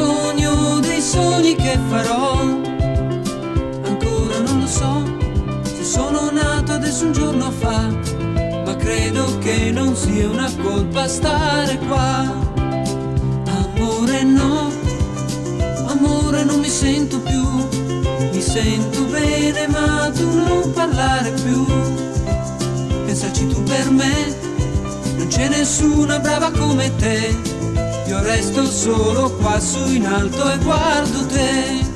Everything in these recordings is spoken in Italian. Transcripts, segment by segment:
sogno dei sogni che farò. Ancora non lo so se sono nato adesso un giorno fa, ma credo che non sia una colpa stare qua. Amore no, amore non mi sento più, mi sento bene ma tu non parlare più. Pensaci tu per me, non c'è nessuna brava come te, io resto solo qua su in alto e guardo te.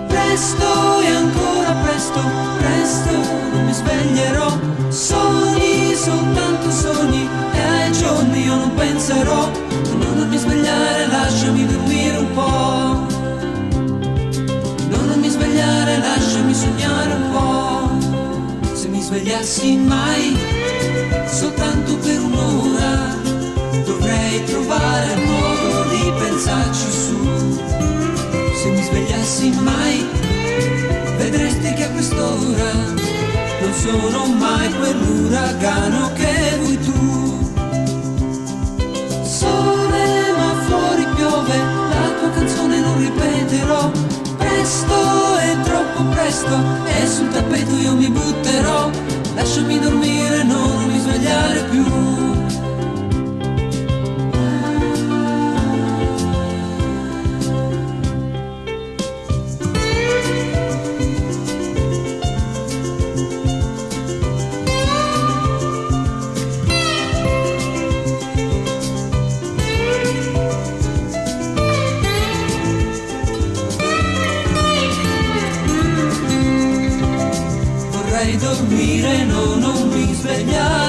Presto e ancora presto, presto non mi sveglierò, sogni, soltanto sogni, e ai giorni io non penserò. No, non mi svegliare, lasciami dormire un po'. No, non mi svegliare, lasciami sognare un po'. Se mi svegliassi mai, soltanto per un'ora, dovrei trovare il modo di pensarci su. Se mi svegliassi mai, vedresti che a quest'ora non sono mai quell'uragano che vuoi tu. Sole ma fuori piove, la tua canzone non ripeterò. Presto è troppo presto e sul tappeto io mi butterò. Lasciami dormire, no, non mi svegliare più. Vorrei dormire, no, non mi svegliare